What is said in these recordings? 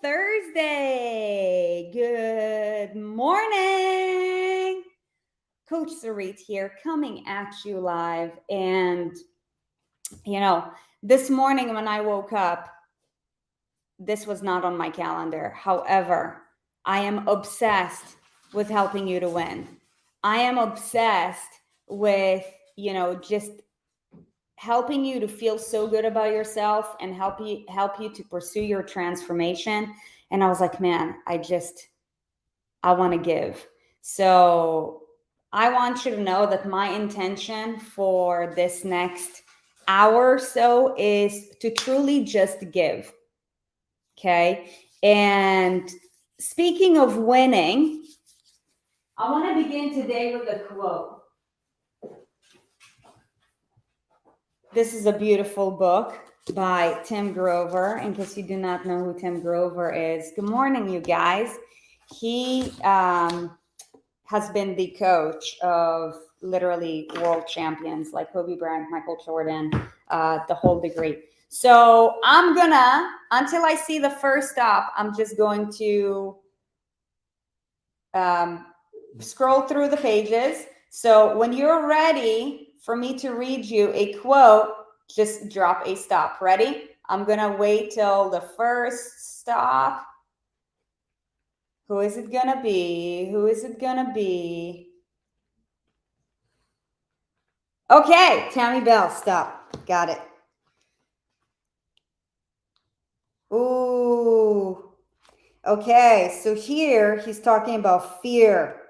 Thursday. Good morning. Coach Sarit here, coming at you live. And, this morning when I woke up, this was not on my calendar. However, I am obsessed with helping you to win. I am obsessed with, just helping you to feel so good about yourself and help you to pursue your transformation. And I was like, man, I want to give. So I want you to know that my intention for this next hour or so is to truly just give. Okay. And speaking of winning, I want to begin today with a quote. This is a beautiful book by Tim Grover. In case you do not know who Tim Grover is, good morning, you guys. He has been the coach of literally world champions like Kobe Bryant, Michael Jordan, the whole degree. So I'm gonna, until I see the first stop, I'm just going to scroll through the pages. So when you're ready for me to read you a quote, just drop a stop. Ready? I'm gonna wait till the first stop. Who is it gonna be? Who is it gonna be? Okay, Tammy Bell, stop. Got it. Ooh. Okay, so here he's talking about fear.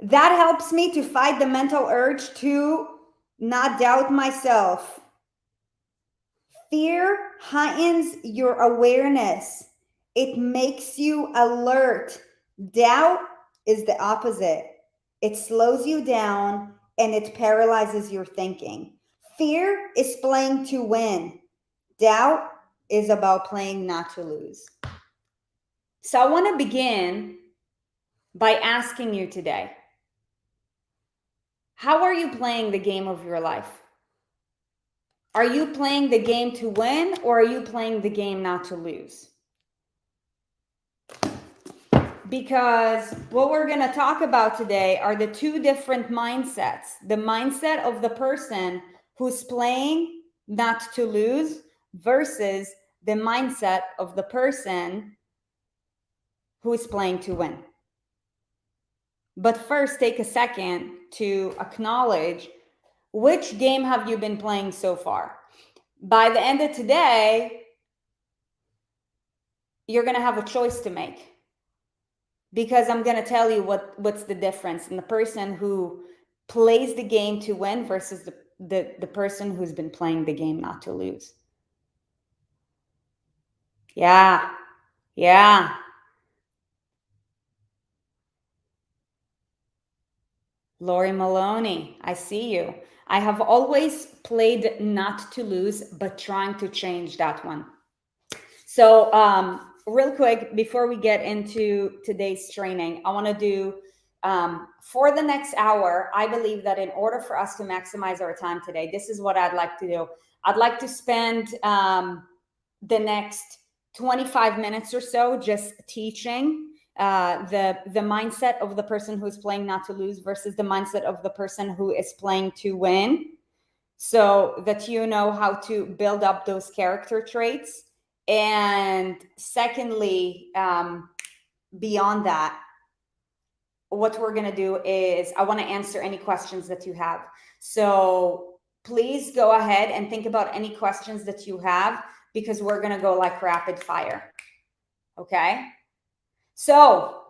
That helps me to fight the mental urge to not doubt myself. Fear heightens your awareness. It makes you alert. Doubt is the opposite. It slows you down and it paralyzes your thinking. Fear is playing to win. Doubt is about playing not to lose. So I want to begin by asking you today, how are you playing the game of your life? Are you playing the game to win, or are you playing the game not to lose? Because what we're going to talk about today are the two different mindsets. The mindset of the person who's playing not to lose versus the mindset of the person who is playing to win. But first, take a second to acknowledge, which game have you been playing so far? By the end of today, you're going to have a choice to make, because I'm going to tell you what's the difference in the person who plays the game to win versus the person who's been playing the game not to lose. Yeah. Lori Maloney, I see you. I have always played not to lose, but trying to change that one. So real quick, before we get into today's training, I want to do, for the next hour, I believe that in order for us to maximize our time today, this is what I'd like to do. I'd like to spend the next 25 minutes or so just teaching the mindset of the person who's playing not to lose versus the mindset of the person who is playing to win, so that you know how to build up those character traits. And secondly, beyond that, what we're going to do is I want to answer any questions that you have. So please go ahead and think about any questions that you have, because we're going to go like rapid fire. Okay? So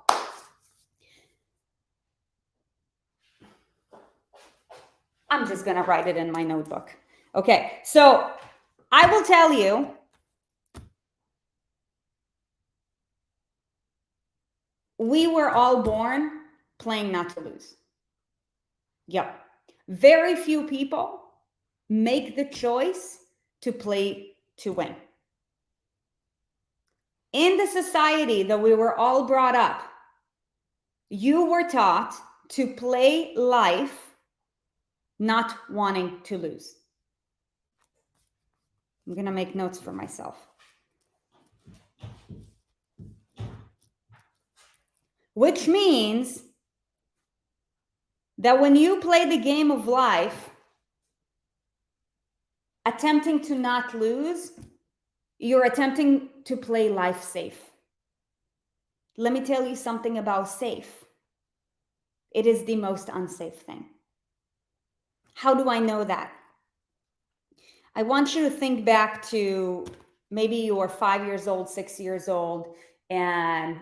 I'm just going to write it in my notebook. Okay. So I will tell you, we were all born playing not to lose. Yep. Very few people make the choice to play to win. In the society that we were all brought up, you were taught to play life not wanting to lose. I'm going to make notes for myself. which means that when you play the game of life, attempting to not lose, you're attempting to play life safe. Let me tell you something about safe. It is the most unsafe thing. How do I know that? I want you to think back to maybe you were 5 years old, 6 years old, and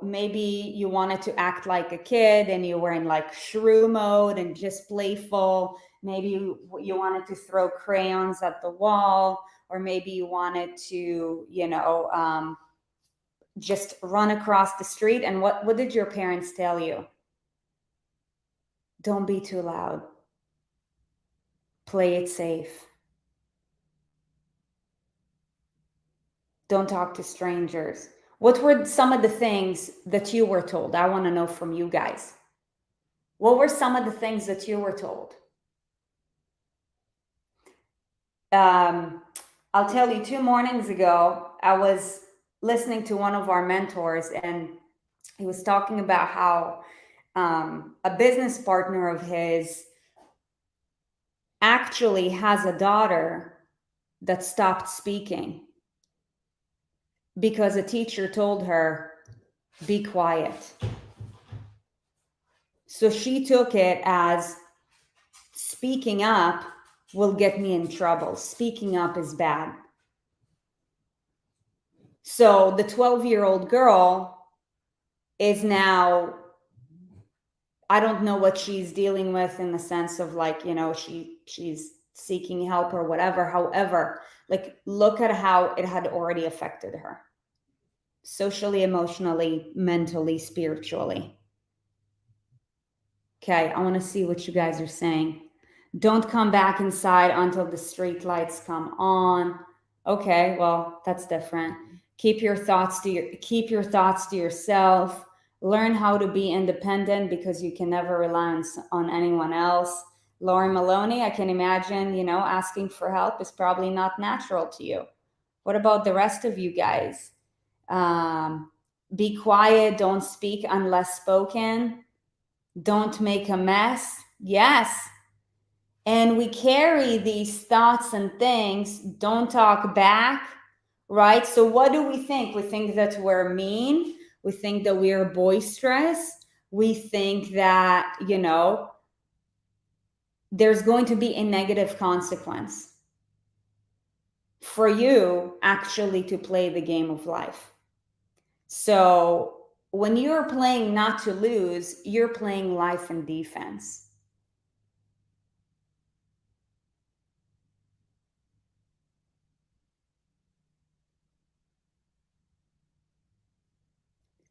maybe you wanted to act like a kid and you were in like shrew mode and just playful. Maybe you wanted to throw crayons at the wall, or maybe you wanted to just run across the street. And what did your parents tell you? Don't be too loud. Play it safe. Don't talk to strangers. What were some of the things that you were told? I want to know from you guys. What were some of the things that you were told? I'll tell you, 2 mornings ago, I was listening to one of our mentors, and he was talking about how a business partner of his actually has a daughter that stopped speaking because a teacher told her, be quiet. So she took it as speaking up will get me in trouble. Speaking up is bad. So the 12-year-old girl is now, I don't know what she's dealing with in the sense of like, she's seeking help or whatever. However, like, look at how it had already affected her. Socially, emotionally, mentally, spiritually. Okay, I want to see what you guys are saying. Don't come back inside until the street lights come on. Okay, well, that's different. Keep your thoughts to yourself. Learn how to be independent because you can never rely on anyone else. Lauren Maloney, I can imagine, asking for help is probably not natural to you. What about the rest of you guys? Be quiet, don't speak unless spoken. Don't make a mess. Yes. And we carry these thoughts and things. Don't talk back, right? So what do we think? We think that we're mean. We think that we're boisterous. We think that, there's going to be a negative consequence for you actually to play the game of life. So when you're playing not to lose, you're playing life and defense.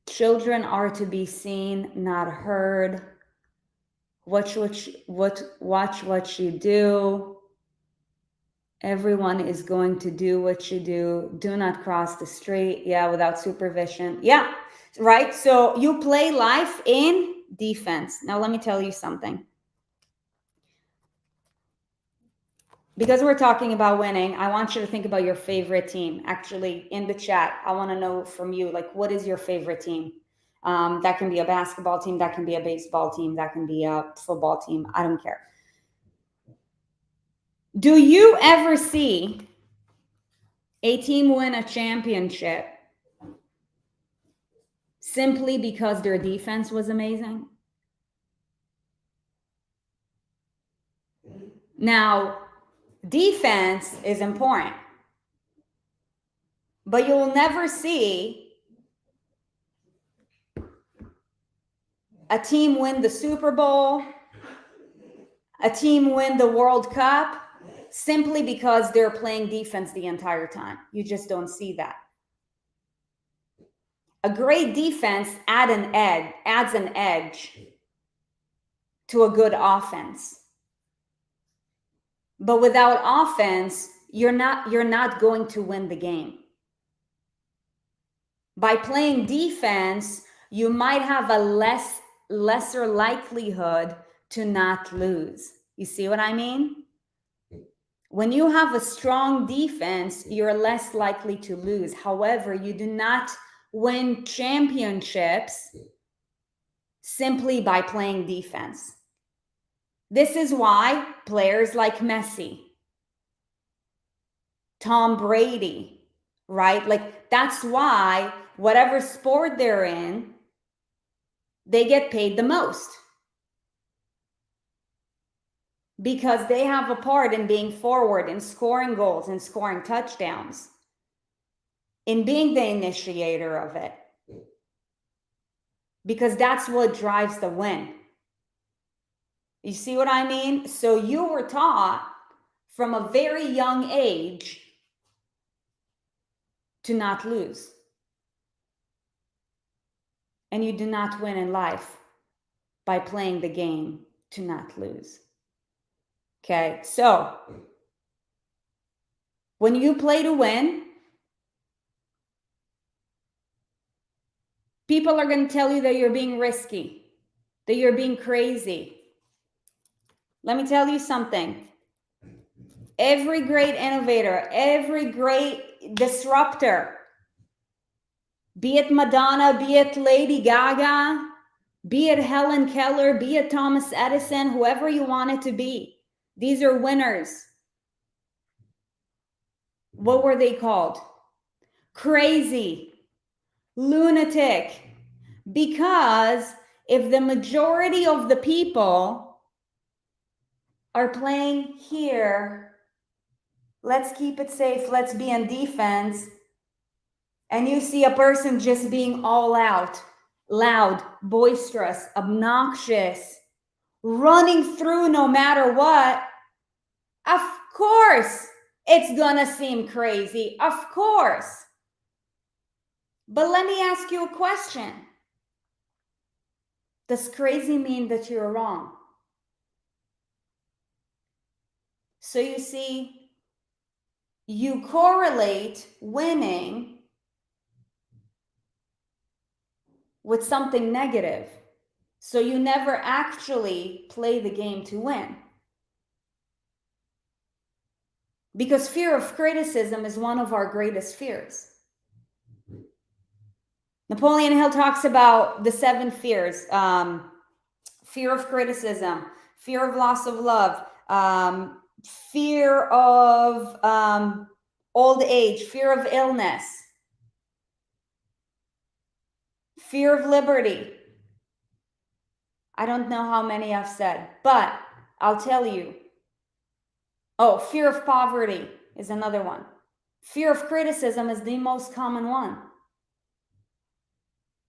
Children are to be seen, not heard. Watch what you do. Everyone is going to do what you do. Do not cross the street. Yeah, without supervision. Yeah, right. So you play life in defense. Now let me tell you something. Because we're talking about winning, I want you to think about your favorite team. Actually, in the chat, I want to know from you, like, what is your favorite team? That can be a basketball team, that can be a baseball team, that can be a football team. I don't care. Do you ever see a team win a championship simply because their defense was amazing? Now, defense is important, but you'll never see a team win the Super Bowl, a team win the World Cup, simply because they're playing defense the entire time. You just don't see that. A great defense adds an edge to a good offense. But without offense, you're not going to win the game. By playing defense, you might have a lesser likelihood to not lose. You see what I mean? When you have a strong defense, you're less likely to lose. However, you do not win championships simply by playing defense. This is why players like Messi, Tom Brady, right? Like, that's why whatever sport they're in, they get paid the most. Because they have a part in being forward, in scoring goals, in scoring touchdowns, in being the initiator of it. Because that's what drives the win. You see what I mean? So you were taught from a very young age to not lose. And you do not win in life by playing the game to not lose. Okay, so when you play to win, people are going to tell you that you're being risky, that you're being crazy. Let me tell you something. Every great innovator, every great disruptor, be it Madonna, be it Lady Gaga, be it Helen Keller, be it Thomas Edison, whoever you want it to be, these are winners. What were they called? Crazy, lunatic. Because if the majority of the people are playing here, let's keep it safe, let's be on defense, and you see a person just being all out, loud, boisterous, obnoxious, running through no matter what, of course it's gonna seem crazy, of course. But let me ask you a question. Does crazy mean that you're wrong? So you see, you correlate winning with something negative. So you never actually play the game to win. Because fear of criticism is one of our greatest fears. Napoleon Hill talks about the 7 fears: fear of criticism, fear of loss of love, fear of old age, fear of illness, fear of liberty. I don't know how many I've said, but I'll tell you. Oh, fear of poverty is another one. Fear of criticism is the most common one.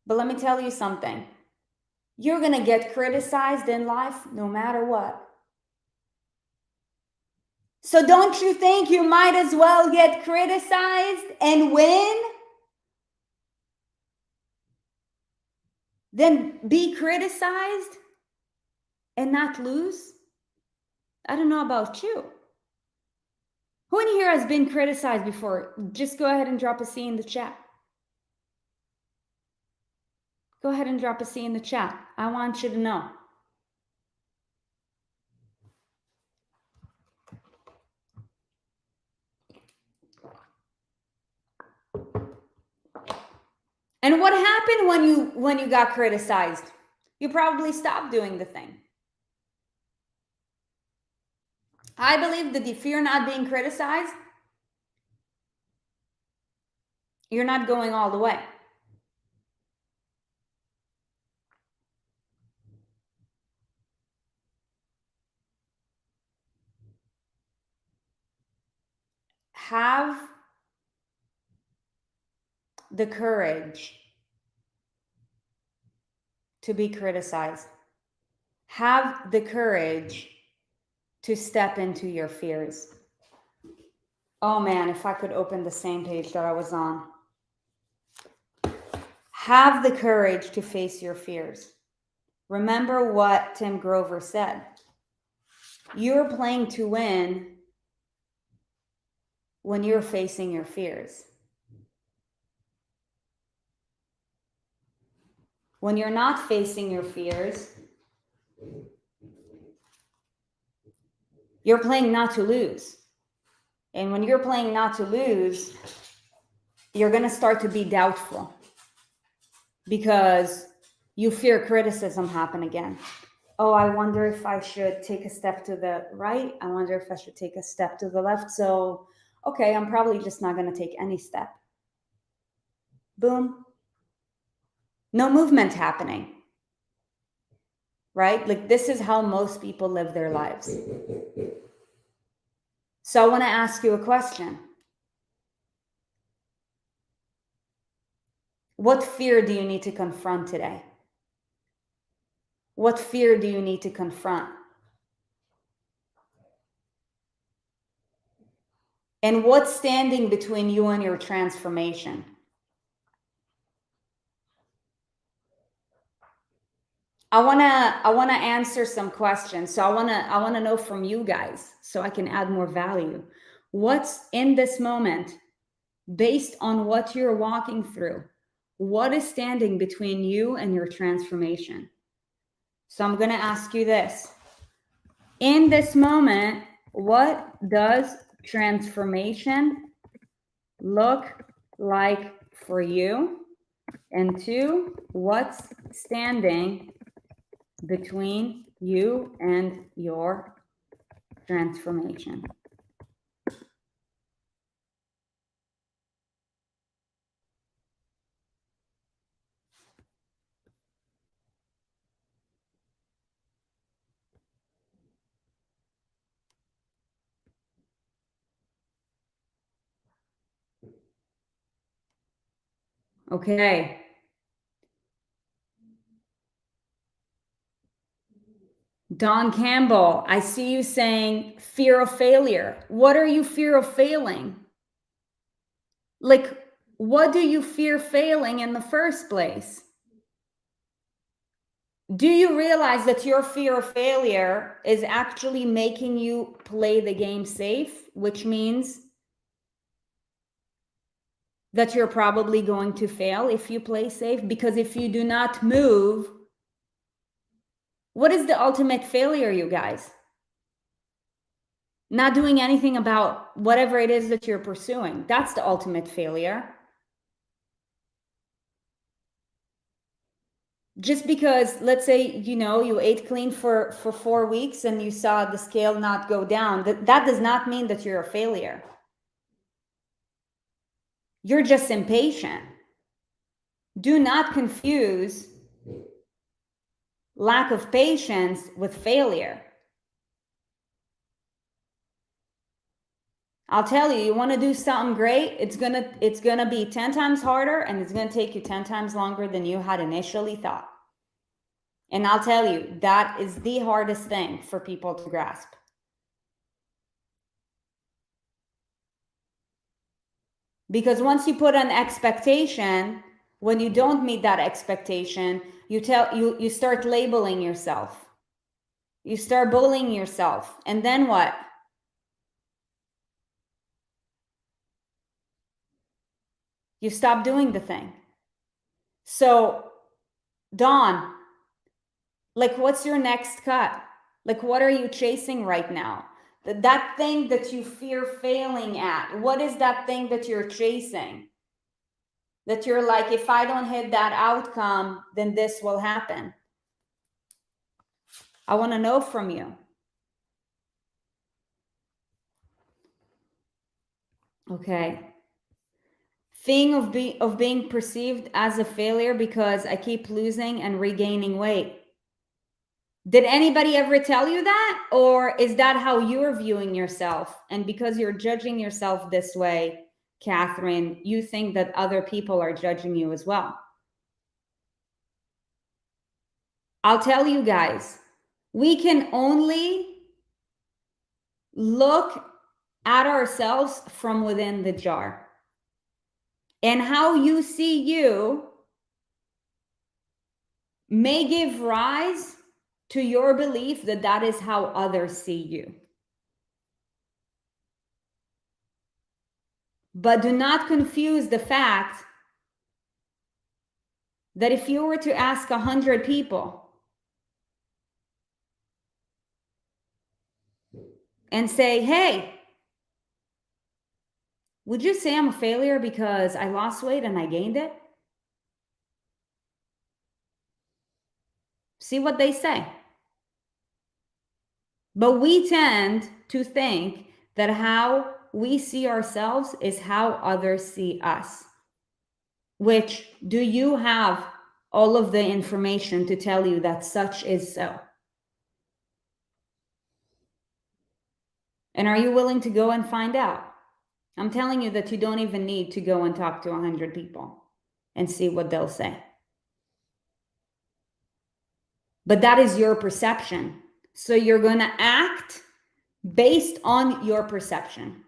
But let me tell you something. You're going to get criticized in life no matter what. So don't you think you might as well get criticized and win than be criticized and not lose? I don't know about you. Who in here has been criticized before? Just go ahead and drop a C in the chat. Go ahead and drop a C in the chat. I want you to know. And what happened when you got criticized? You probably stopped doing the thing. I believe that if you're not being criticized, you're not going all the way. Have the courage to be criticized. Have the courage to step into your fears. Oh man, if I could open the same page that I was on. Have the courage to face your fears. Remember what Tim Grover said. You're playing to win when you're facing your fears. When you're not facing your fears, you're playing not to lose. And when you're playing not to lose, you're going to start to be doubtful. Because You fear criticism happen again. Oh, I wonder if I should take a step to the right. I wonder if I should take a step to the left. So, okay, I'm probably just not going to take any step. Boom. No movement happening. Right? Like, this is how most people live their lives. So I want to ask you a question. What fear do you need to confront today? What fear do you need to confront? And what's standing between you and your transformation? I wanna answer some questions. So I wanna know from you guys so I can add more value. What's in this moment, based on what you're walking through? What is standing between you and your transformation? So I'm gonna ask you this. In this moment, what does transformation look like for you? And two, what's standing between you and your transformation? Okay. Don Campbell, I see you saying fear of failure. What are you fear of failing? Like, what do you fear failing in the first place? Do you realize that your fear of failure is actually making you play the game safe, which means that you're probably going to fail if you play safe? Because if you do not move, what is the ultimate failure, you guys? Not doing anything about whatever it is that you're pursuing. That's the ultimate failure. Just because, let's say, you ate clean for 4 weeks and you saw the scale not go down, that does not mean that you're a failure. You're just impatient. Do not confuse lack of patience with failure. I'll tell you, you want to do something great, it's gonna be 10 times harder, and it's gonna take you 10 times longer than you had initially thought. And I'll tell you, that is the hardest thing for people to grasp. Because once you put an expectation, when you don't meet that expectation, you start labeling yourself. You start bullying yourself. And then what? You stop doing the thing. So, Dawn, like, what's your next cut? Like, what are you chasing right now? That thing that you fear failing at, what is that thing that you're chasing? That you're like, if I don't hit that outcome, then this will happen. I want to know from you. Okay. Thing of being perceived as a failure because I keep losing and regaining weight. Did anybody ever tell you that? Or is that how you're viewing yourself? And because you're judging yourself this way, Catherine, you think that other people are judging you as well. I'll tell you guys, we can only look at ourselves from within the jar. And how you see you may give rise to your belief that that is how others see you. But do not confuse the fact that if you were to ask 100 people and say, hey, would you say I'm a failure because I lost weight and I gained it? See what they say. But we tend to think that how we see ourselves is how others see us. Which, do you have all of the information to tell you that such is so? And are you willing to go and find out? I'm telling you that you don't even need to go and talk to 100 people and see what they'll say. But that is your perception. So you're going to act based on your perception.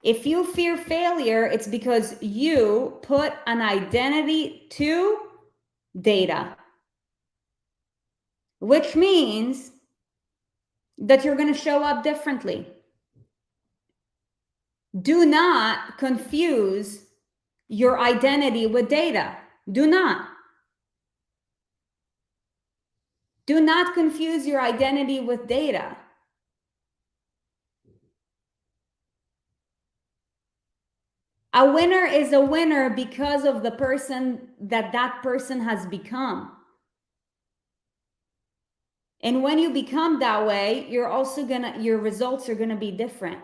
If you fear failure, it's because you put an identity to data, which means that you're going to show up differently. Do not confuse your identity with data. Do not. Do not confuse your identity with data. A winner is a winner because of the person that person has become. And when you become that way, your results are gonna be different.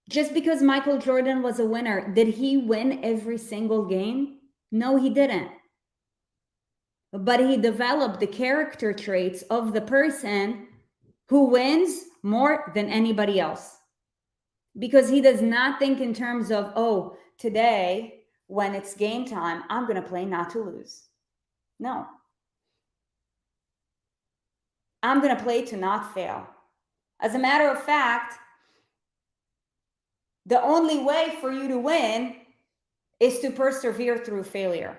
Just because Michael Jordan was a winner, did he win every single game? No, he didn't. But he developed the character traits of the person who wins more than anybody else. Because he does not think in terms of, oh, today, when it's game time, I'm going to play not to lose. No. I'm going to play to not fail. As a matter of fact, the only way for you to win is to persevere through failure.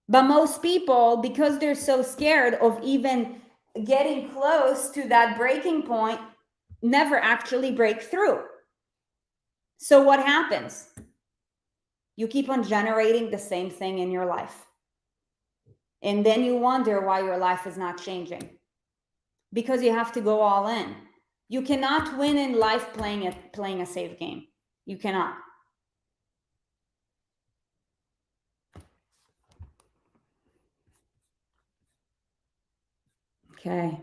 But most people, because they're so scared of even getting close to that breaking point, never actually break through. So what happens? You keep on generating the same thing in your life. And then you wonder why your life is not changing. Because you have to go all in. You cannot win in life playing a safe game. You cannot. Okay.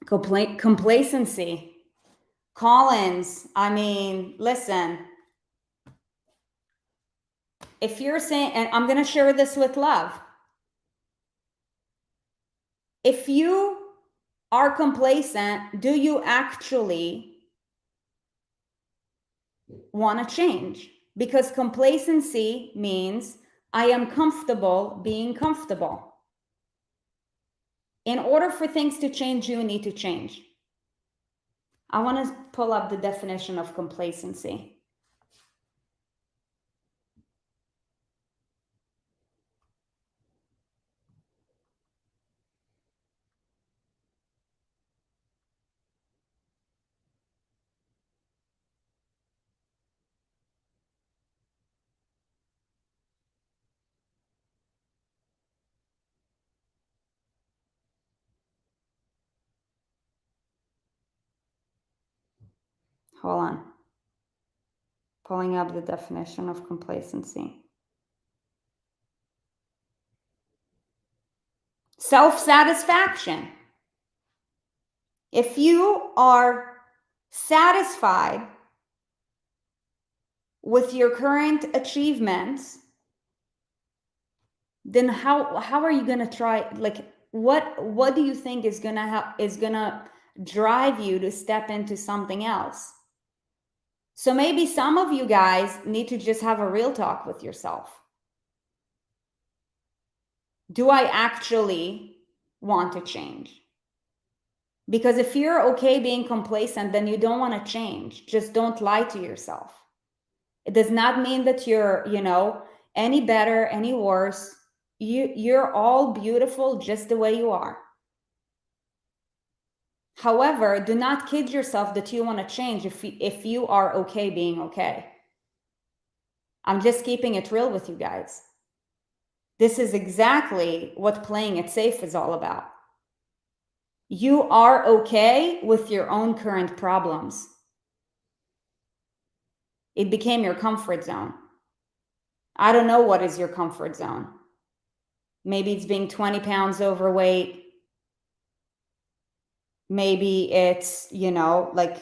Complacency. Collins, I mean, listen. If you're saying, and I'm going to share this with love. If you are complacent, do you actually want to change? Because complacency means I am comfortable being comfortable. In order for things to change, you need to change. I want to pull up the definition of complacency. Hold on. Pulling up the definition of complacency. Self-satisfaction. If you are satisfied with your current achievements, then how are you going to try? Like, what do you think is going to drive you to step into something else? So maybe some of you guys need to just have a real talk with yourself. Do I actually want to change? Because if you're okay being complacent, then you don't want to change. Just don't lie to yourself. It does not mean that you're, any better, any worse. You're all beautiful just the way you are. However, do not kid yourself that you want to change if you are okay being okay. I'm just keeping it real with you guys. This is exactly what playing it safe is all about. You are okay with your own current problems. It became your comfort zone. I don't know what is your comfort zone. Maybe it's being 20 pounds overweight. Maybe it's, like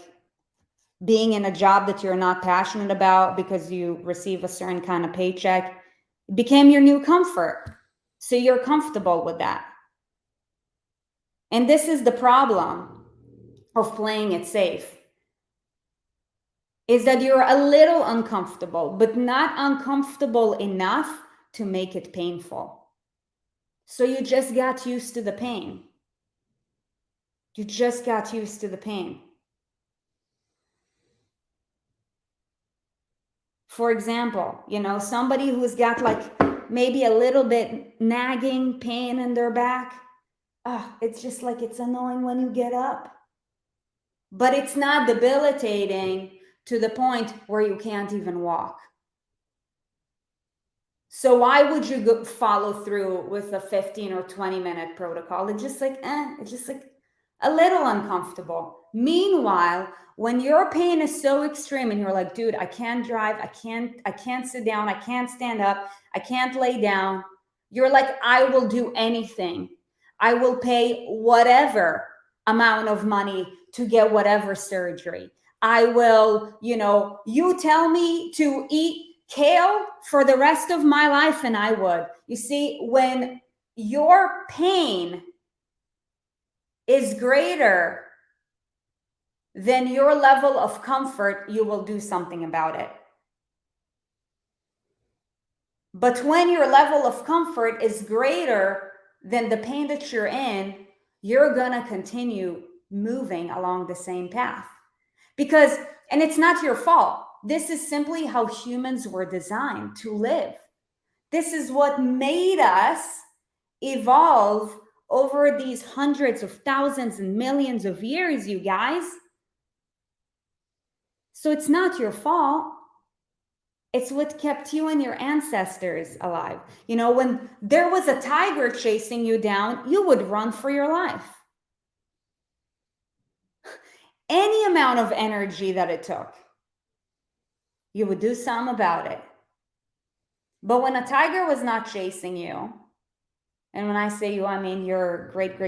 being in a job that you're not passionate about because you receive a certain kind of paycheck. It became your new comfort. So you're comfortable with that. And this is the problem of playing it safe, is that you're a little uncomfortable, but not uncomfortable enough to make it painful. So you just got used to the pain. You just got used to the pain. For example, somebody who's got like maybe a little bit nagging pain in their back. It's just like it's annoying when you get up. But it's not debilitating to the point where you can't even walk. So why would you follow through with a 15 or 20-minute protocol? It's just like a little uncomfortable. Meanwhile, when your pain is so extreme and you're like, dude, I can't drive, I can't sit down, I can't stand up, I can't lay down. You're like, I will do anything. I will pay whatever amount of money to get whatever surgery. I will, you tell me to eat kale for the rest of my life and I would. You see, when your pain is greater than your level of comfort, you will do something about it. But when your level of comfort is greater than the pain that you're in, you're going to continue moving along the same path. And it's not your fault. This is simply how humans were designed to live. This is what made us evolve over these hundreds of thousands and millions of years, you guys. So it's not your fault. It's what kept you and your ancestors alive. When there was a tiger chasing you down, you would run for your life. Any amount of energy that it took, you would do something about it. But when a tiger was not chasing you, and when I say you, I mean your great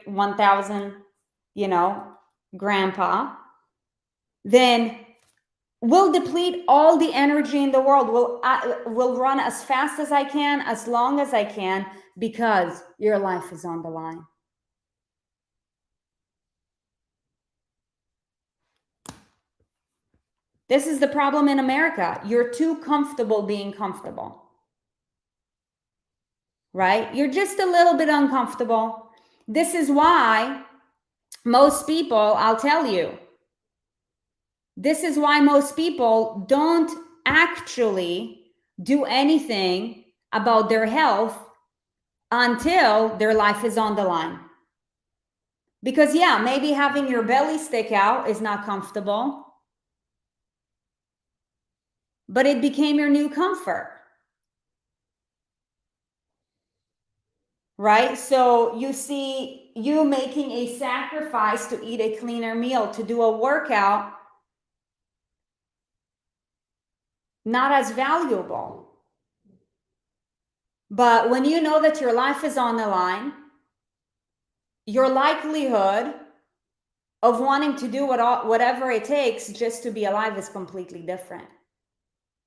1000, grandpa, then we'll deplete all the energy in the world. We'll run as fast as I can, as long as I can, because your life is on the line. This is the problem in America. You're too comfortable being comfortable. Right? You're just a little bit uncomfortable. This is why most people, I'll tell you, this is why most people don't actually do anything about their health until their life is on the line. Because maybe having your belly stick out is not comfortable, but it became your new comfort. Right? So you see, you making a sacrifice to eat a cleaner meal, to do a workout, not as valuable. But when you know that your life is on the line, your likelihood of wanting to do whatever it takes just to be alive is completely different.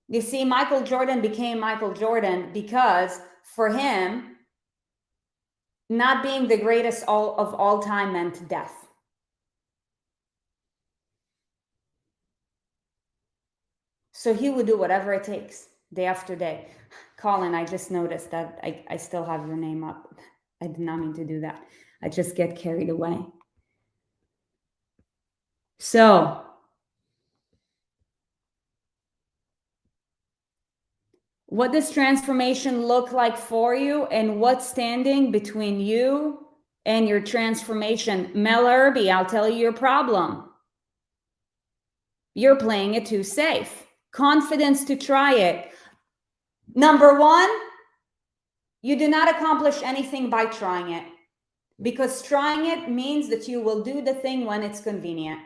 You see, Michael Jordan became Michael Jordan because for him, not being the greatest of all time meant death. So he would do whatever it takes, day after day. Colin, I just noticed that I still have your name up. I did not mean to do that. I just get carried away. So, what does transformation look like for you, and what's standing between you and your transformation? Mel Irby, I'll tell you your problem. You're playing it too safe. Confidence to try it. Number one, you do not accomplish anything by trying it, because trying it means that you will do the thing when it's convenient.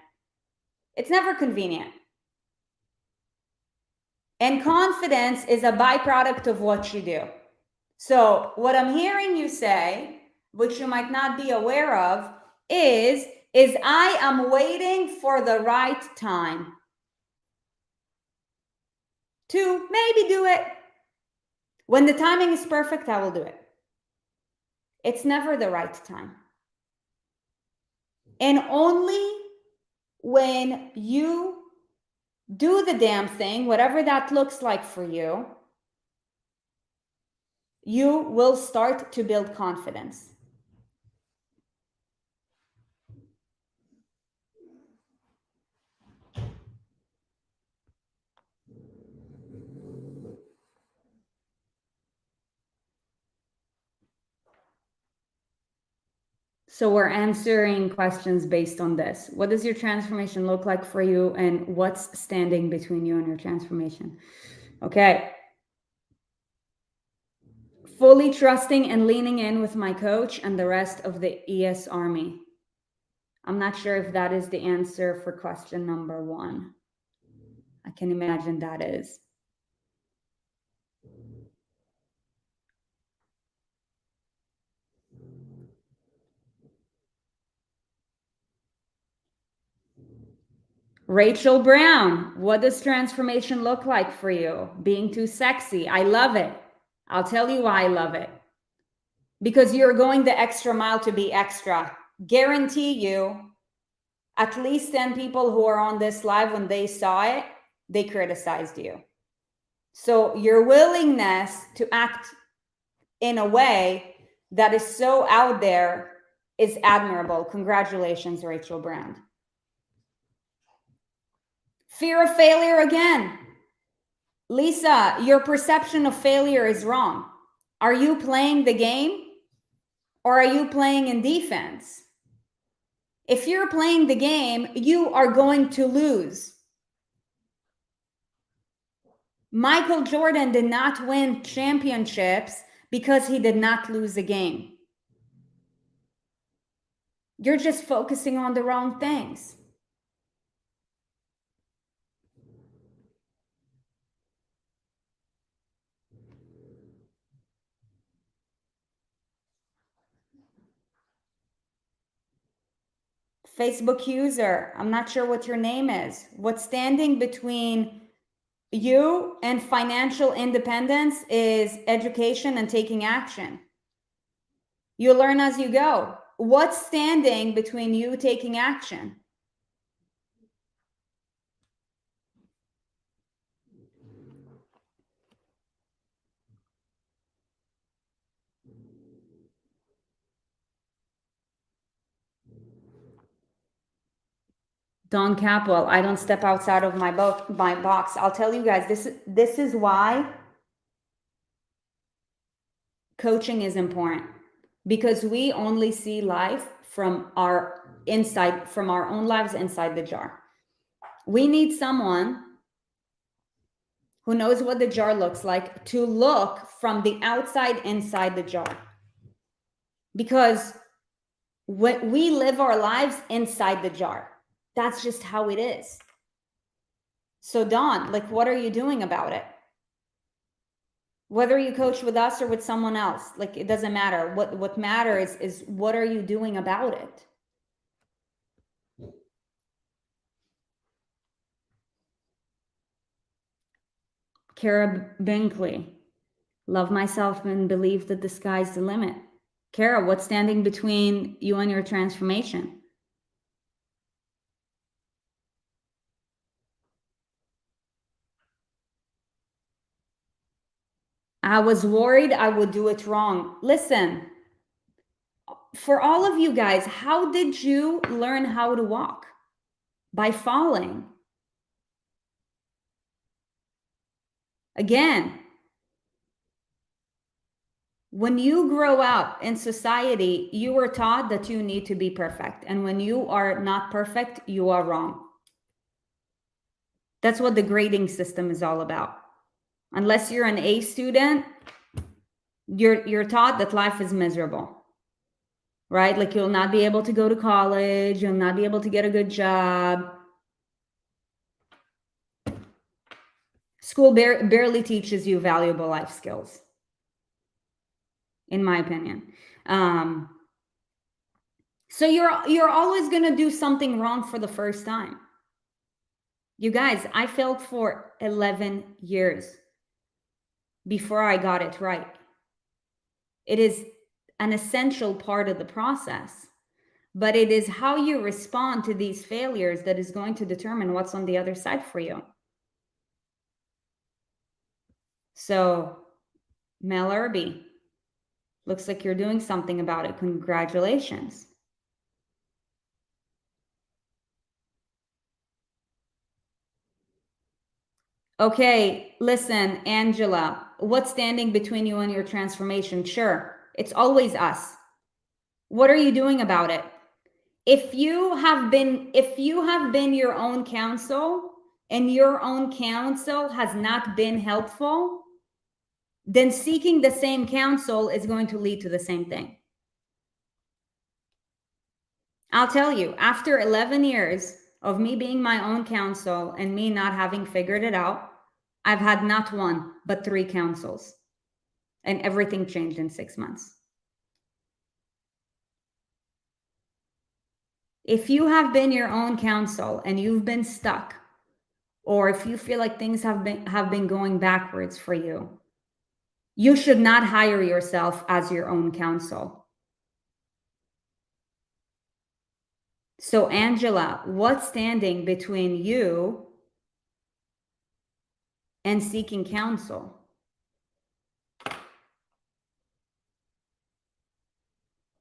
It's never convenient. And confidence is a byproduct of what you do. So what I'm hearing you say, which you might not be aware of, is I am waiting for the right time to maybe do it. When the timing is perfect, I will do it. It's never the right time. And only when you do the damn thing, whatever that looks like for you, you will start to build confidence. So we're answering questions based on this. What does your transformation look like for you, and what's standing between you and your transformation? Okay. Fully trusting and leaning in with my coach and the rest of the ES Army. I'm not sure if that is the answer for question number 1. I can imagine that is. Rachel Brown, what does transformation look like for you? Being too sexy. I love it. I'll tell you why I love it. Because you're going the extra mile to be extra. Guarantee you, at least 10 people who are on this live, when they saw it, they criticized you. So your willingness to act in a way that is so out there is admirable. Congratulations, Rachel Brown. Fear of failure again. Lisa, your perception of failure is wrong. Are you playing the game or are you playing in defense? If you're playing the game, you are going to lose. Michael Jordan did not win championships because he did not lose a game. You're just focusing on the wrong things. Facebook user, I'm not sure what your name is. What's standing between you and financial independence is education and taking action. You learn as you go. What's standing between you taking action? Don Capwell, I don't step outside of my box. I'll tell you guys, this is why coaching is important, because we only see life from our own lives inside the jar. We need someone who knows what the jar looks like to look from the outside inside the jar. Because when we live our lives inside the jar, that's just how it is. So Dawn, like, what are you doing about it? Whether you coach with us or with someone else, like, it doesn't matter. What matters is what are you doing about it? Kara Binkley, love myself and believe that the sky's the limit. Kara, what's standing between you and your transformation? I was worried I would do it wrong. Listen, for all of you guys, how did you learn how to walk? By falling. Again, when you grow up in society, you were taught that you need to be perfect. And when you are not perfect, you are wrong. That's what the grading system is all about. Unless you're an A student, you're taught that life is miserable, right? Like, you'll not be able to go to college, you'll not be able to get a good job. School barely teaches you valuable life skills, in my opinion. So you're always going to do something wrong for the first time. You guys, I failed for 11 years before I got it right. It is an essential part of the process, but it is how you respond to these failures that is going to determine what's on the other side for you. So, Mel Irby, looks like you're doing something about it. Congratulations. Okay, listen, Angela, what's standing between you and your transformation? Sure, it's always us. What are you doing about it? If you have been your own counsel and your own counsel has not been helpful, then seeking the same counsel is going to lead to the same thing. I'll tell you, after 11 years of me being my own counsel and me not having figured it out, I've had not one, but 3 counsels. And everything changed in 6 months. If you have been your own counsel and you've been stuck, or if you feel like things have been going backwards for you, you should not hire yourself as your own counsel. So, Angela, what's standing between you and seeking counsel?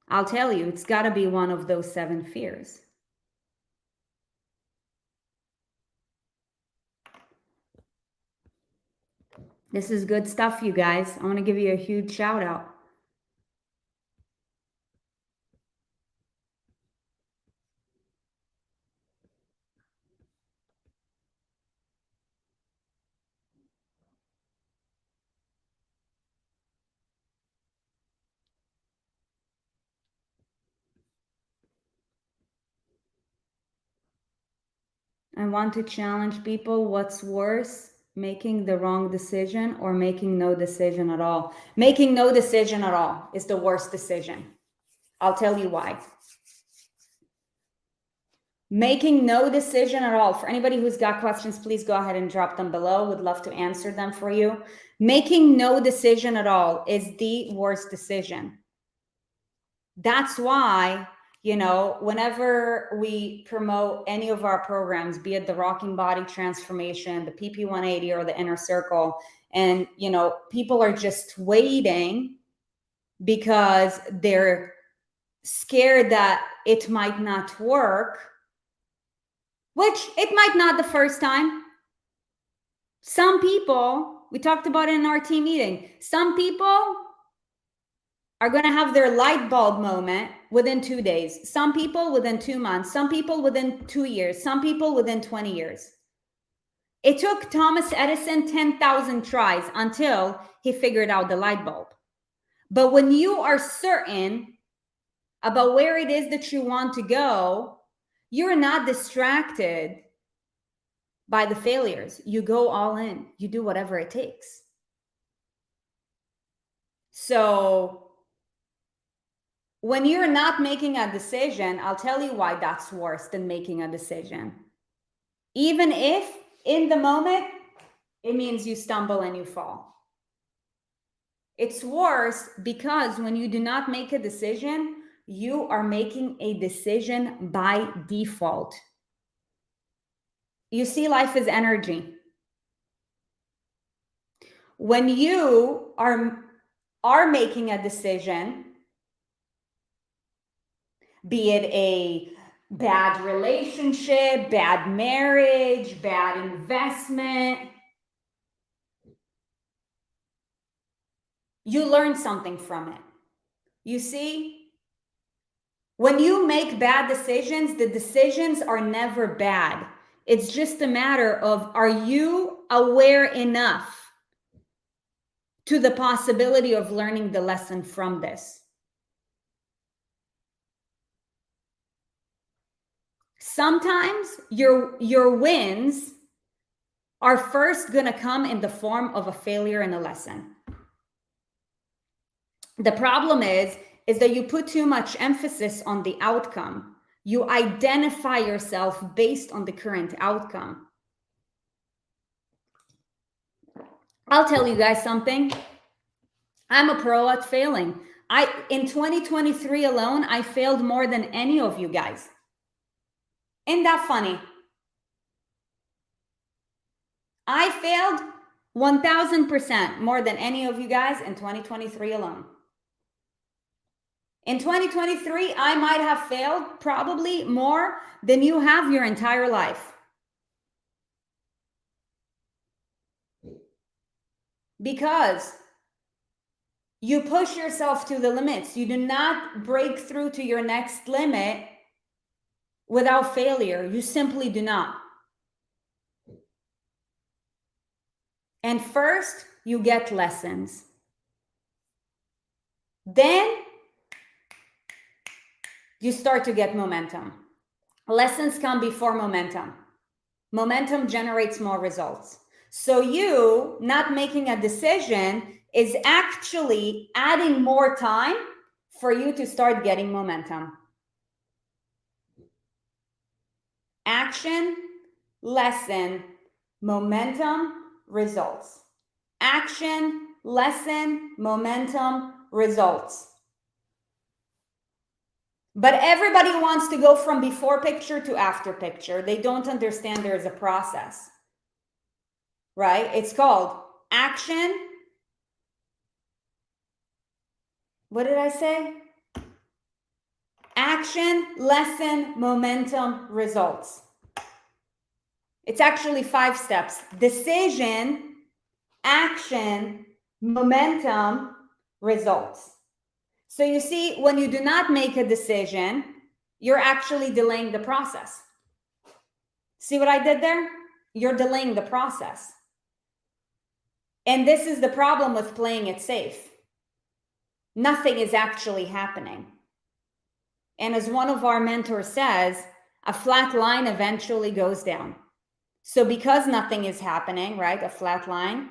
I'll tell you, it's got to be one of those 7 fears. This is good stuff, you guys. I want to give you a huge shout out. I want to challenge people. What's worse, making the wrong decision or making no decision at all? Making no decision at all is the worst decision. I'll tell you why. Making no decision at all. For anybody who's got questions, please go ahead and drop them below. Would love to answer them for you. Making no decision at all is the worst decision. That's why, whenever we promote any of our programs, be it the Rocking Body Transformation, the PP180, or the Inner Circle, and, people are just waiting because they're scared that it might not work, which it might not the first time. Some people, we talked about it in our team meeting, some people are going to have their light bulb moment within 2 days. Some people within 2 months, some people within 2 years, some people within 20 years. It took Thomas Edison 10,000 tries until he figured out the light bulb. But when you are certain about where it is that you want to go, you're not distracted by the failures. You go all in. You do whatever it takes. So when you're not making a decision, I'll tell you why that's worse than making a decision. Even if in the moment, it means you stumble and you fall. It's worse because when you do not make a decision, you are making a decision by default. You see, life is energy. When you are making a decision, be it a bad relationship, bad marriage, bad investment, you learn something from it. You see, when you make bad decisions, the decisions are never bad. It's just a matter of, are you aware enough to the possibility of learning the lesson from this? Sometimes your wins are first going to come in the form of a failure and a lesson. The problem is that you put too much emphasis on the outcome. You identify yourself based on the current outcome. I'll tell you guys something. I'm a pro at failing. In 2023 alone, I failed more than any of you guys. Isn't that funny? I failed 1000% more than any of you guys in 2023 alone. In 2023, I might have failed probably more than you have your entire life. Because you push yourself to the limits. You do not break through to your next limit without failure. You simply do not. And first, you get lessons. Then you start to get momentum. Lessons come before momentum. Momentum generates more results. So you not making a decision is actually adding more time for you to start getting momentum. Action, lesson, momentum, results. Action, lesson, momentum, results. But everybody wants to go from before picture to after picture. They don't understand there is a process, right? It's called action. What did I say? Action, lesson, momentum, results. It's actually 5 steps. Decision, action, momentum, results. So you see, when you do not make a decision, you're actually delaying the process. See what I did there? You're delaying the process. And this is the problem with playing it safe. Nothing is actually happening. And as one of our mentors says, a flat line eventually goes down. So because nothing is happening, right, a flat line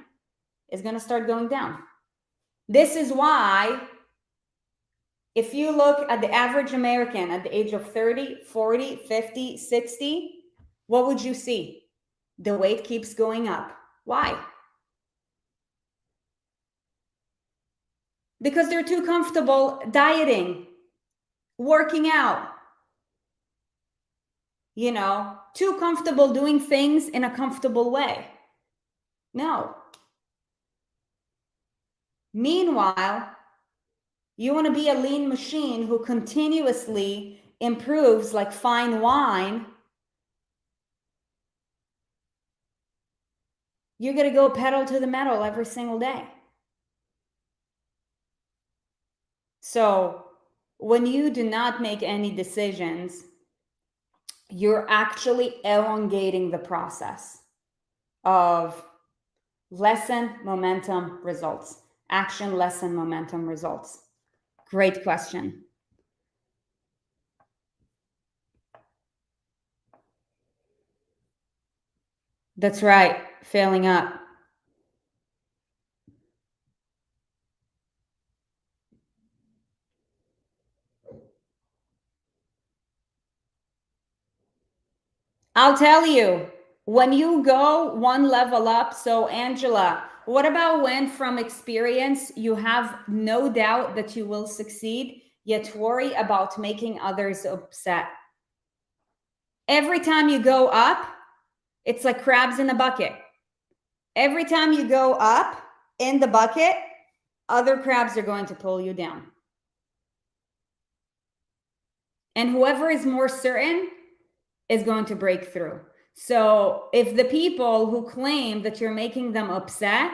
is going to start going down. This is why if you look at the average American at the age of 30, 40, 50, 60, what would you see? The weight keeps going up. Why? Because they're too comfortable dieting, working out, too comfortable doing things in a comfortable way. No. Meanwhile, you want to be a lean machine who continuously improves like fine wine. You're going to go pedal to the metal every single day. So when you do not make any decisions, you're actually elongating the process of lesson, momentum, results. Action, lesson, momentum, results. Great question. That's right, failing up. I'll tell you, when you go one level up, so Angela, what about when from experience you have no doubt that you will succeed, yet worry about making others upset? Every time you go up, it's like crabs in a bucket. Every time you go up in the bucket, other crabs are going to pull you down. And whoever is more certain is going to break through. So if the people who claim that you're making them upset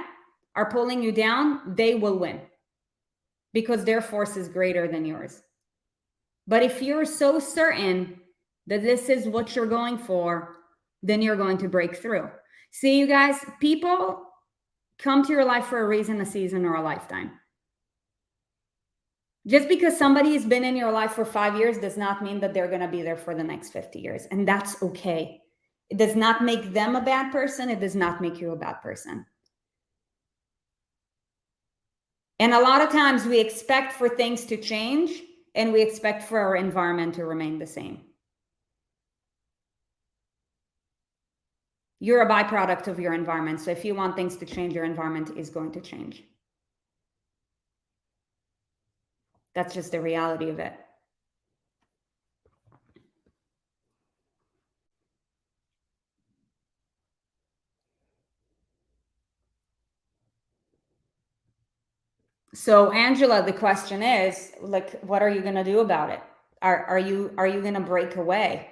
are pulling you down, they will win because their force is greater than yours. But if you're so certain that this is what you're going for, then you're going to break through. See, you guys, people come to your life for a reason, a season, or a lifetime. Just because somebody has been in your life for 5 years does not mean that they're going to be there for the next 50 years. And that's okay. It does not make them a bad person. It does not make you a bad person. And a lot of times we expect for things to change and we expect for our environment to remain the same. You're a byproduct of your environment. So if you want things to change, your environment is going to change. That's just the reality of it. So Angela, the question is, like, what are you going to do about it? Are you going to break away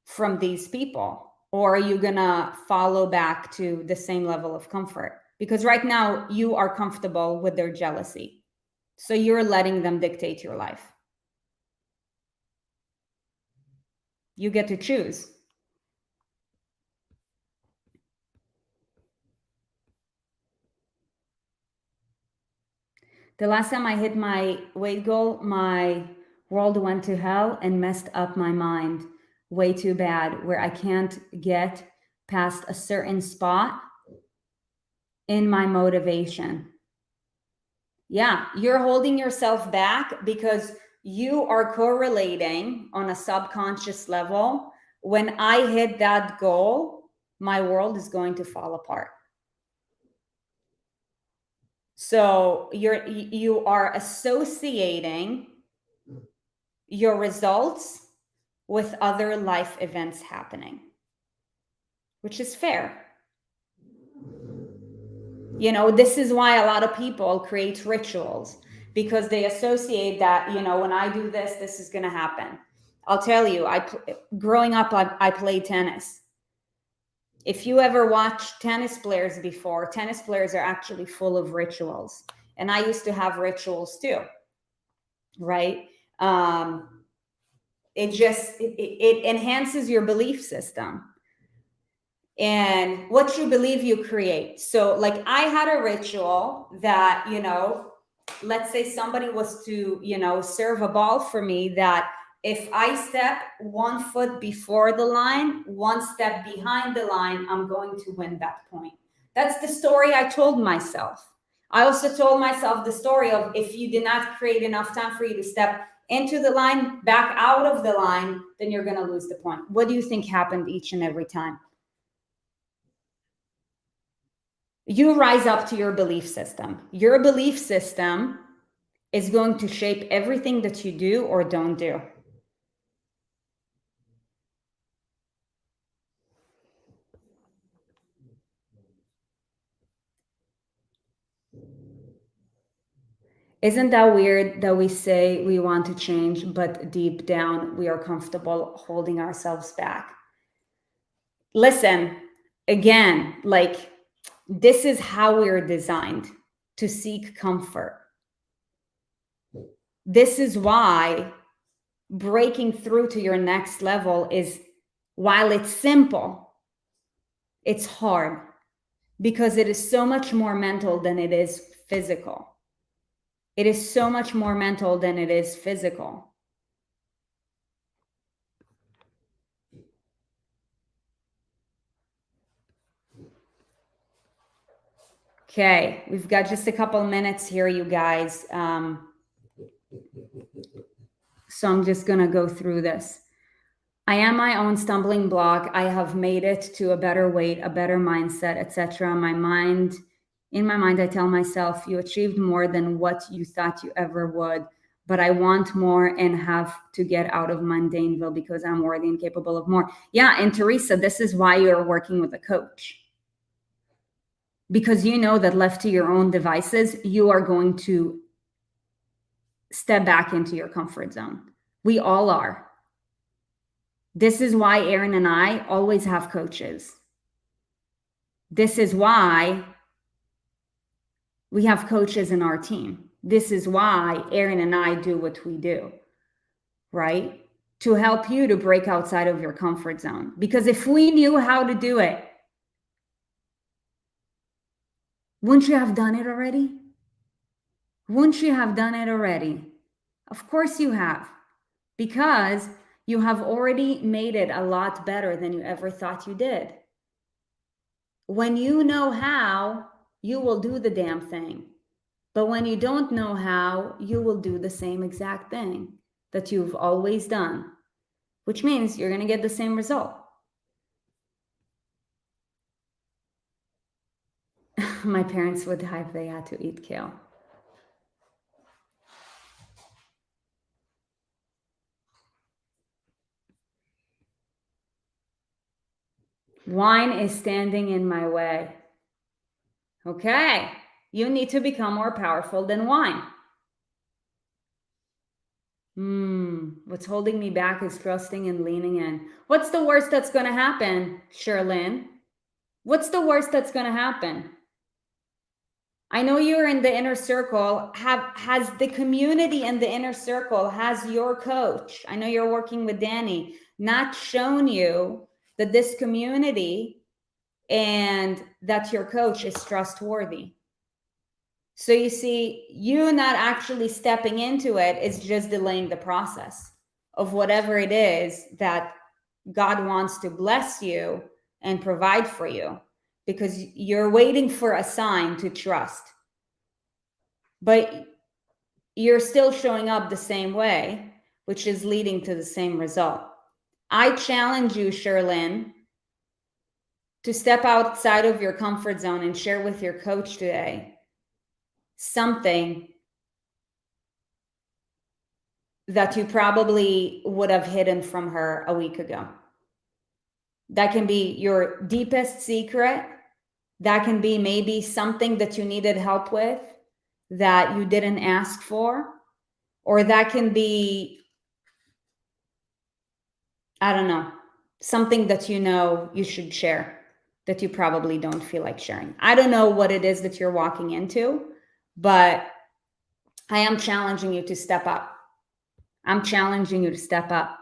from these people, or are you going to follow back to the same level of comfort? Because right now you are comfortable with their jealousy. So you're letting them dictate your life. You get to choose. The last time I hit my weight goal, my world went to hell and messed up my mind way too bad, where I can't get past a certain spot in my motivation. Yeah, you're holding yourself back because you are correlating on a subconscious level. When I hit that goal, my world is going to fall apart. So you are associating your results with other life events happening, which is fair. You know, this is why a lot of people create rituals, because they associate that, you know, when I do this, this is going to happen. I'll tell you, growing up, I played tennis. If you ever watched tennis players before, tennis players are actually full of rituals. And I used to have rituals too, right? It enhances your belief system. And what you believe, you create. So like I had a ritual that, you know, let's say somebody was to, you know, serve a ball for me, that if I step 1 foot before the line, 1 step behind the line, I'm going to win that point. That's the story I told myself. I also told myself the story of, if you did not create enough time for you to step into the line, back out of the line, then you're going to lose the point. What do you think happened each and every time? You rise up to your belief system. Your belief system is going to shape everything that you do or don't do. Isn't that weird that we say we want to change, but deep down we are comfortable holding ourselves back? Listen, again, like, this is how we're designed, to seek comfort. This is why breaking through to your next level is, while it's simple, it's hard, because it is so much more mental than it is physical. It is so much more mental than it is physical. Okay, we've got just a couple minutes here, you guys. So I'm just gonna go through this. I am my own stumbling block. I have made it to a better weight, a better mindset, etc. In my mind, I tell myself, you achieved more than what you thought you ever would, but I want more and have to get out of mundaneville because I'm worthy and capable of more. Yeah, and Teresa, this is why you're working with a coach. Because you know that left to your own devices, you are going to step back into your comfort zone. We all are. This is why Aaron and I always have coaches. This is why we have coaches in our team. This is why Aaron and I do what we do, right? To help you to break outside of your comfort zone. Because if we knew how to do it, wouldn't you have done it already? Wouldn't you have done it already? Of course you have. Because You have already made it a lot better than you ever thought you did. When you know how, you will do the damn thing. But when you don't know how, you will do the same exact thing that you've always done, which means you're going to get the same result. My parents would die if they had to eat kale. Wine is standing in my way. Okay, you need to become more powerful than wine. What's holding me back is trusting and leaning in. What's the worst that's going to happen, Sherlyn? What's the worst that's going to happen? I know you're in the inner circle. Has the community in the inner circle, has your coach, I know you're working with Danny, not shown you that this community and that your coach is trustworthy? So you see, you not actually stepping into it is just delaying the process of whatever it is that God wants to bless you and provide for you, because you're waiting for a sign to trust. But you're still showing up the same way, which is leading to the same result. I challenge you, Sherlyn, to step outside of your comfort zone and share with your coach today something that you probably would have hidden from her a week ago. That can be your deepest secret. That can be maybe something that you needed help with that you didn't ask for. Or that can be, I don't know, something that you know you should share that you probably don't feel like sharing. I don't know what it is that you're walking into, but I am challenging you to step up. I'm challenging you to step up.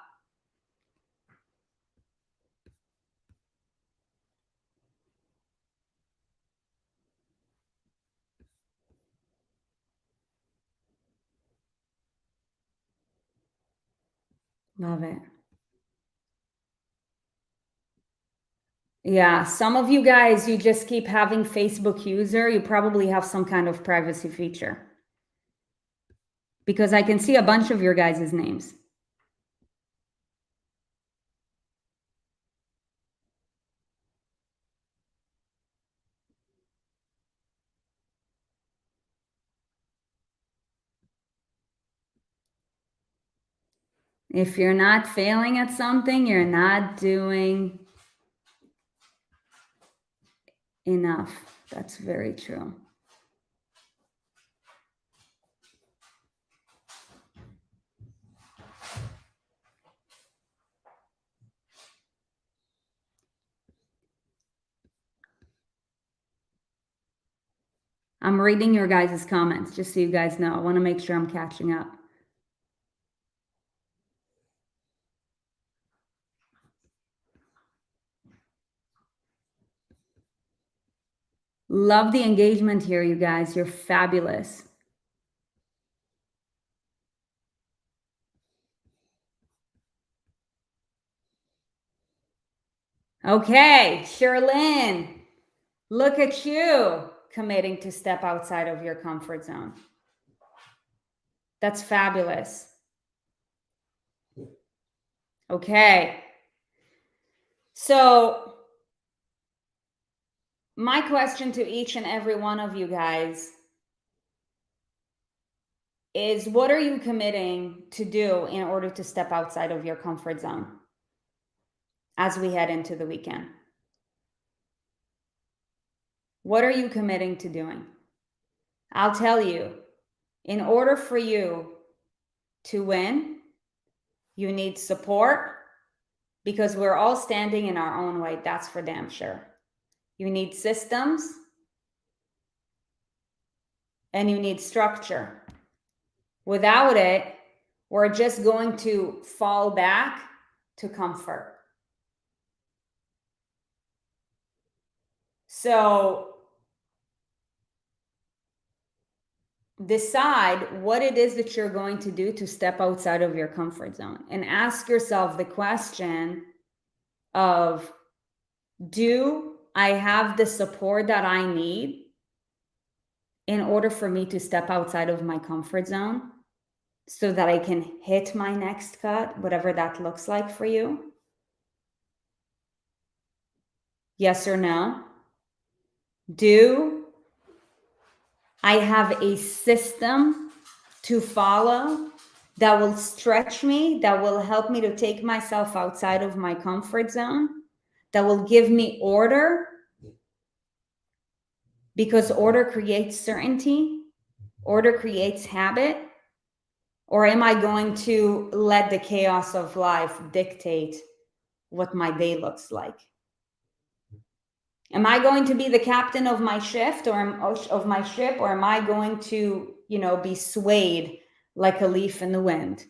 Love it. Yeah, some of you guys, you just keep having Facebook user. You probably have some kind of privacy feature, because I can see a bunch of your guys' names. If you're not failing at something, you're not doing enough. That's very true. I'm reading your guys' comments just so you guys know. I want to make sure I'm catching up. Love the engagement here, you guys. You're fabulous. Okay, Sherlyn, look at you committing to step outside of your comfort zone. That's fabulous. Okay. So my question to each and every one of you guys is, what are you committing to do in order to step outside of your comfort zone as we head into the weekend? What are you committing to doing? I'll tell you, in order for you to win, you need support, because we're all standing in our own way. That's for damn sure. You need systems and you need structure. Without it, we're just going to fall back to comfort. So decide what it is that you're going to do to step outside of your comfort zone, and ask yourself the question of, do I have the support that I need in order for me to step outside of my comfort zone so that I can hit my next cut, whatever that looks like for you? Yes or no? Do I have a system to follow that will stretch me, that will help me to take myself outside of my comfort zone, that will give me order? Because order creates certainty, order creates habit. Or am I going to let the chaos of life dictate what my day looks like? Am I going to be the captain of my shift or of my ship, or am I going to, be swayed like a leaf in the wind?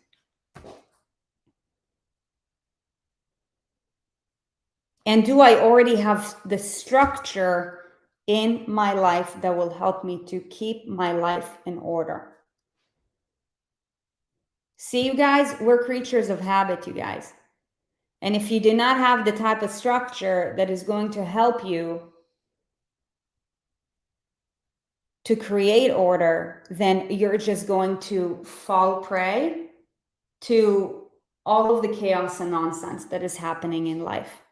And do I already have the structure in my life that will help me to keep my life in order? See, you guys, we're creatures of habit, you guys. And if you do not have the type of structure that is going to help you to create order, then you're just going to fall prey to all of the chaos and nonsense that is happening in life.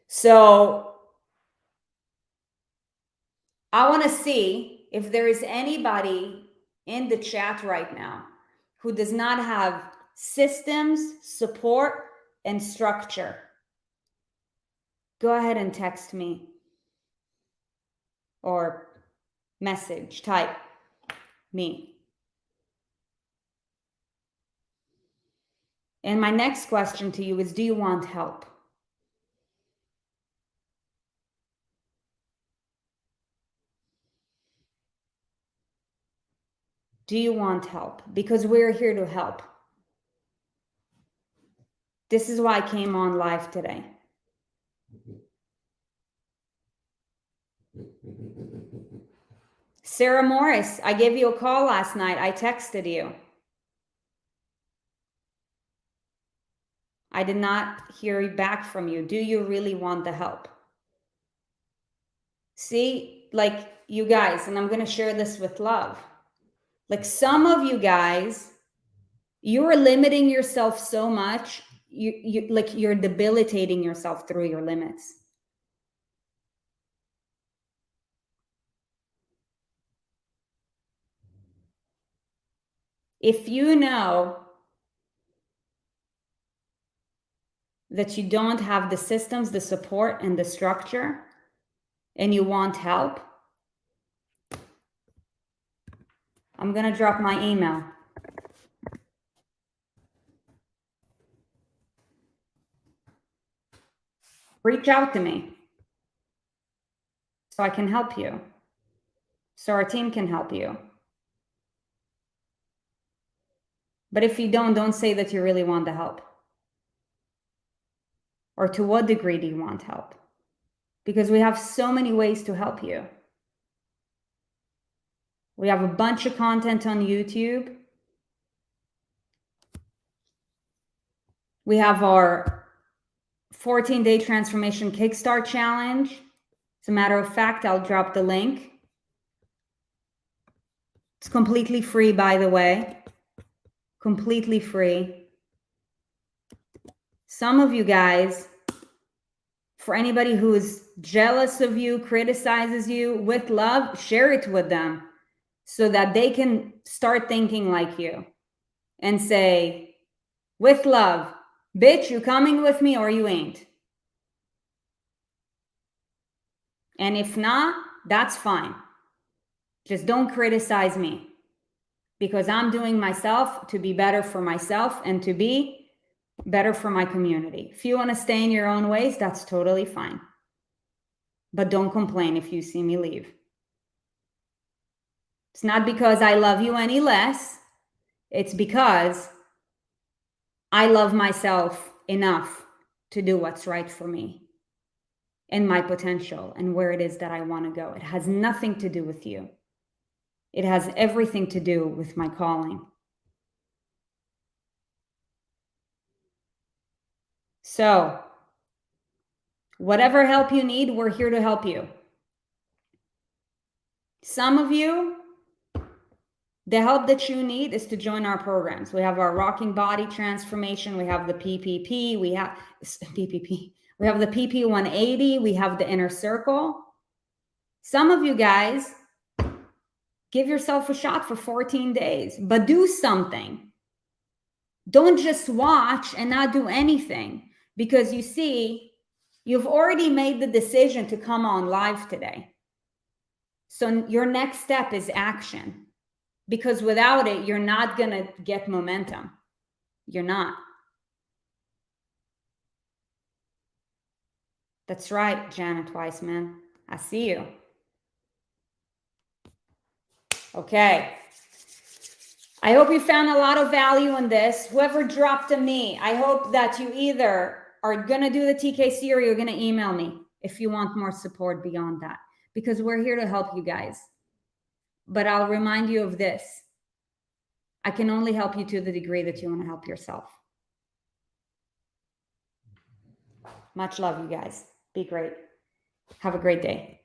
So I want to see if there is anybody in the chat right now who does not have systems, support, and structure. Go ahead and text me or message, type me. And my next question to you is, do you want help? Do you want help? Because we're here to help. This is why I came on live today. Sarah Morris, I gave you a call last night. I texted you. I did not hear back from you. Do you really want the help? See, like you guys, and I'm going to share this with love. Like some of you guys, you're limiting yourself so much, you're debilitating yourself through your limits. If you know that you don't have the systems, the support, and the structure, and you want help, I'm going to drop my email. Reach out to me so I can help you, so our team can help you. But if you don't say that you really want the help. Or to what degree do you want help? Because we have so many ways to help you. We have a bunch of content on YouTube. We have our 14-day transformation Kickstart challenge. As a matter of fact, I'll drop the link. It's completely free, by the way. Completely free. Some of you guys, for anybody who is jealous of you, criticizes you, with love, share it with them so that they can start thinking like you and say, with love, bitch, you coming with me or you ain't? And if not, that's fine. Just don't criticize me, because I'm doing myself to be better for myself and to be better for my community. If you want to stay in your own ways, that's totally fine. But don't complain if you see me leave. It's not because I love you any less. It's because I love myself enough to do what's right for me. in my potential and where it is that I want to go. It has nothing to do with you. It has everything to do with my calling. So, whatever help you need, we're here to help you. Some of you, the help that you need is to join our programs. We have our Rocking Body Transformation. We have the PPP. We have PPP. We have the PP 180. We have the Inner Circle. Some of you guys, give yourself a shot for 14 days, but do something. Don't just watch and not do anything, because you see, you've already made the decision to come on live today. So your next step is action, because without it, you're not going to get momentum. You're not. That's right, Janet Weissman. I see you. Okay. I hope you found a lot of value in this. Whoever dropped a me, I hope that you either are going to do the TKC or you're going to email me if you want more support beyond that, because we're here to help you guys. But I'll remind you of this. I can only help you to the degree that you want to help yourself. Much love, you guys. Be great. Have a great day.